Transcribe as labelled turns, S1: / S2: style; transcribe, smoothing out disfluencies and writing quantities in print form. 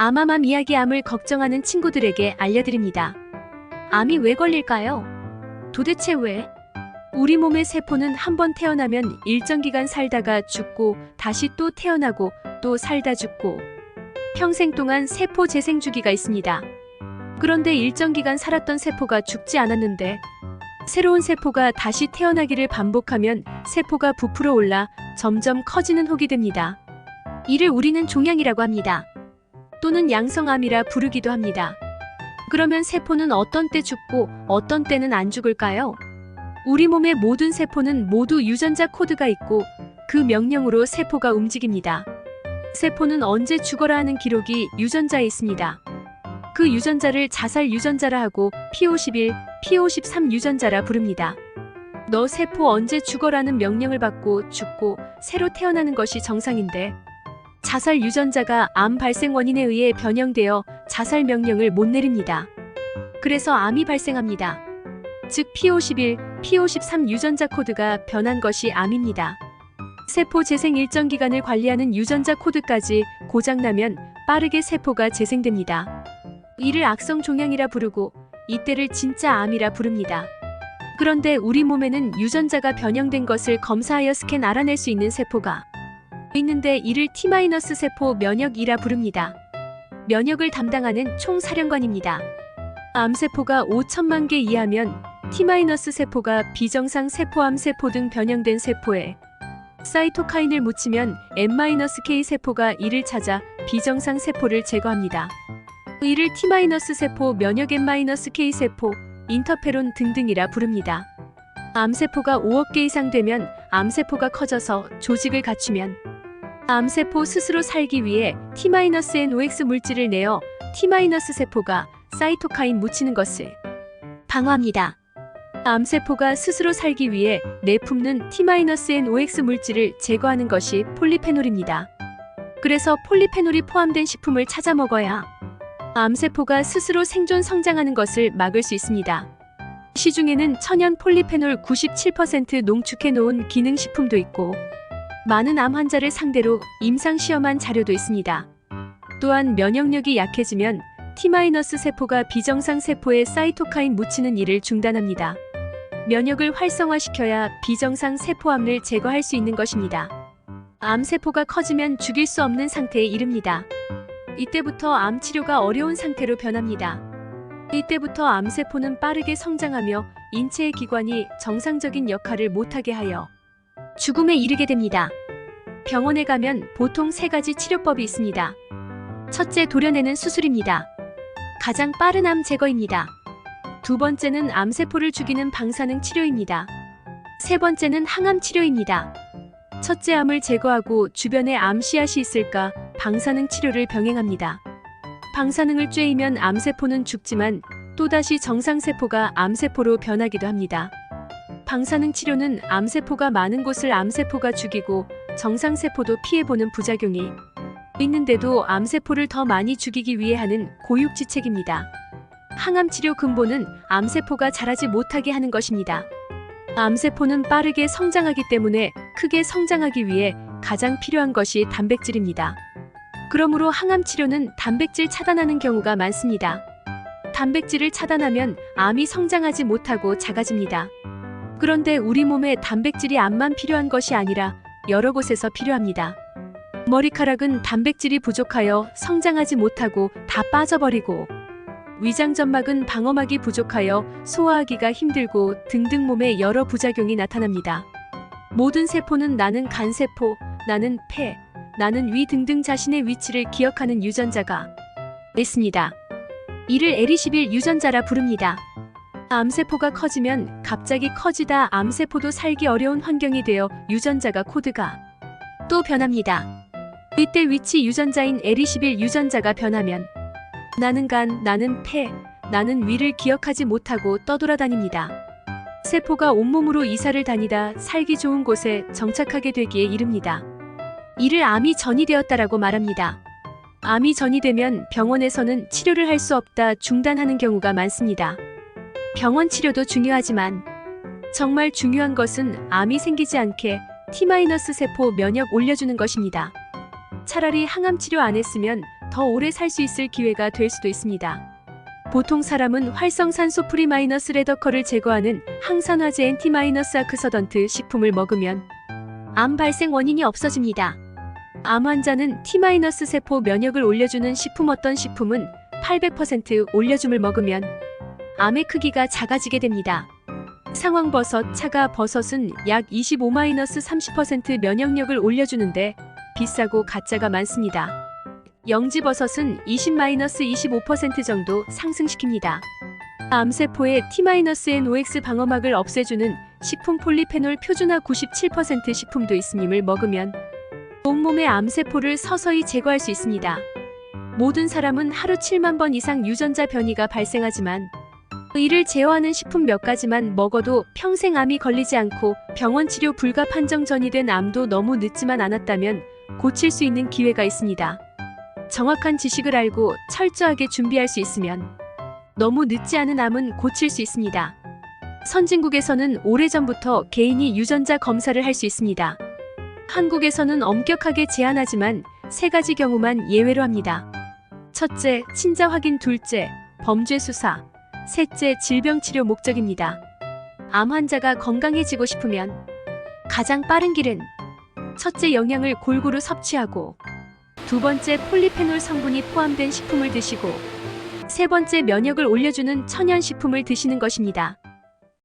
S1: 암암암 이야기 암을 걱정하는 친구들에게 알려드립니다. 암이 왜 걸릴까요? 도대체 왜? 우리 몸의 세포는 한번 태어나면 일정 기간 살다가 죽고 다시 또 태어나고 또 살다 죽고 평생 동안 세포 재생 주기가 있습니다. 그런데 일정 기간 살았던 세포가 죽지 않았는데 새로운 세포가 다시 태어나기를 반복하면 세포가 부풀어 올라 점점 커지는 혹이 됩니다. 이를 우리는 종양이라고 합니다. 또는 양성암이라 부르기도 합니다. 그러면 세포는 어떤 때 죽고 어떤 때는 안 죽을까요? 우리 몸의 모든 세포는 모두 유전자 코드가 있고 그 명령으로 세포가 움직입니다. 세포는 언제 죽어라 하는 기록이 유전자에 있습니다. 그 유전자를 자살 유전자라 하고 P51, P53 유전자라 부릅니다. 너 세포 언제 죽어라는 명령을 받고 죽고 새로 태어나는 것이 정상인데 자살 유전자가 암 발생 원인에 의해 변형되어 자살 명령을 못 내립니다. 그래서 암이 발생합니다. 즉 P51, P53 유전자 코드가 변한 것이 암입니다. 세포 재생 일정 기간을 관리하는 유전자 코드까지 고장나면 빠르게 세포가 재생됩니다. 이를 악성 종양이라 부르고 이때를 진짜 암이라 부릅니다. 그런데 우리 몸에는 유전자가 변형된 것을 검사하여 스캔 알아낼 수 있는 세포가 있는데 이를 T-세포 면역이라 부릅니다. 면역을 담당하는 총사령관입니다. 암세포가 5천만 개 이하면 T-세포가 비정상 세포암 세포 등 변형된 세포에 사이토카인을 묻히면 M-K 세포가 이를 찾아 비정상 세포를 제거합니다. 이를 T-세포 면역 M-K 세포, 인터페론 등등이라 부릅니다. 암세포가 5억 개 이상 되면 암세포가 커져서 조직을 갖추면 암세포 스스로 살기 위해 T-NOx 물질을 내어 T-세포가 사이토카인 묻히는 것을 방어합니다. 암세포가 스스로 살기 위해 내뿜는 T-NOx 물질을 제거하는 것이 폴리페놀입니다. 그래서 폴리페놀이 포함된 식품을 찾아 먹어야 암세포가 스스로 생존 성장하는 것을 막을 수 있습니다. 시중에는 천연 폴리페놀 97% 농축해 놓은 기능식품도 있고 많은 암 환자를 상대로 임상시험한 자료도 있습니다. 또한 면역력이 약해지면 T-세포가 비정상 세포에 사이토카인 묻히는 일을 중단합니다. 면역을 활성화시켜야 비정상 세포암을 제거할 수 있는 것입니다. 암세포가 커지면 죽일 수 없는 상태에 이릅니다. 이때부터 암 치료가 어려운 상태로 변합니다. 이때부터 암세포는 빠르게 성장하며 인체의 기관이 정상적인 역할을 못하게 하여 죽음에 이르게 됩니다. 병원에 가면 보통 3가지 치료법이 있습니다. 첫째, 도려내는 수술입니다. 가장 빠른 암 제거입니다. 두 번째는 암세포를 죽이는 방사능 치료입니다. 세 번째는 항암 치료입니다. 첫째, 암을 제거하고 주변에 암 씨앗이 있을까 방사능 치료를 병행합니다. 방사능을 쬐이면 암세포는 죽지만 또다시 정상세포가 암세포로 변하기도 합니다. 방사능 치료는 암세포가 많은 곳을 암세포가 죽이고 정상세포도 피해보는 부작용이 있는데도 암세포를 더 많이 죽이기 위해 하는 고육지책입니다. 항암 치료 근본은 암세포가 자라지 못하게 하는 것입니다. 암세포는 빠르게 성장하기 때문에 크게 성장하기 위해 가장 필요한 것이 단백질입니다. 그러므로 항암 치료는 단백질 차단하는 경우가 많습니다. 단백질을 차단하면 암이 성장하지 못하고 작아집니다. 그런데 우리 몸에 단백질이 암만 필요한 것이 아니라 여러 곳에서 필요합니다. 머리카락은 단백질이 부족하여 성장하지 못하고 다 빠져버리고 위장점막은 방어막이 부족하여 소화하기가 힘들고 등등 몸에 여러 부작용이 나타납니다. 모든 세포는 나는 간세포, 나는 폐, 나는 위 등등 자신의 위치를 기억하는 유전자가 있습니다. 이를 L21 유전자라 부릅니다. 암세포가 커지면 갑자기 커지다 암세포도 살기 어려운 환경이 되어 유전자가 코드가 또 변합니다. 이때 위치 유전자인 L21 유전자가 변하면 나는 간, 나는 폐, 나는 위를 기억하지 못하고 떠돌아다닙니다. 세포가 온몸으로 이사를 다니다 살기 좋은 곳에 정착하게 되기에 이릅니다. 이를 암이 전이되었다라고 말합니다. 암이 전이되면 병원에서는 치료를 할 수 없다 중단하는 경우가 많습니다. 병원 치료도 중요하지만 정말 중요한 것은 암이 생기지 않게 T-세포 면역 올려주는 것입니다. 차라리 항암 치료 안 했으면 더 오래 살 수 있을 기회가 될 수도 있습니다. 보통 사람은 활성산소 프리 마이너스 레더컬을 제거하는 항산화제 엔티 마이너스 아크서던트 식품을 먹으면 암 발생 원인이 없어집니다. 암 환자는 T- 세포 면역을 올려주는 식품 어떤 식품은 800% 올려줌을 먹으면 암의 크기가 작아지게 됩니다. 상황버섯, 차가버섯은 약 25-30% 면역력을 올려주는데 비싸고 가짜가 많습니다. 영지버섯은 20-25% 정도 상승시킵니다. 암세포의 T-NOx 방어막을 없애주는 식품 폴리페놀 표준화 97% 식품도 있음을 먹으면 온몸의 암세포를 서서히 제거할 수 있습니다. 모든 사람은 하루 7만 번 이상 유전자 변이가 발생하지만 이를 제어하는 식품 몇 가지만 먹어도 평생 암이 걸리지 않고 병원 치료 불가 판정 전이 된 암도 너무 늦지만 않았다면 고칠 수 있는 기회가 있습니다. 정확한 지식을 알고 철저하게 준비할 수 있으면 너무 늦지 않은 암은 고칠 수 있습니다. 선진국에서는 오래전부터 개인이 유전자 검사를 할 수 있습니다. 한국에서는 엄격하게 제한하지만 3가지 경우만 예외로 합니다. 첫째, 친자 확인. 둘째, 범죄 수사. 셋째, 질병 치료 목적입니다. 암 환자가 건강해지고 싶으면 가장 빠른 길은 첫째, 영양을 골고루 섭취하고 두 번째, 폴리페놀 성분이 포함된 식품을 드시고 세 번째, 면역을 올려주는 천연 식품을 드시는 것입니다.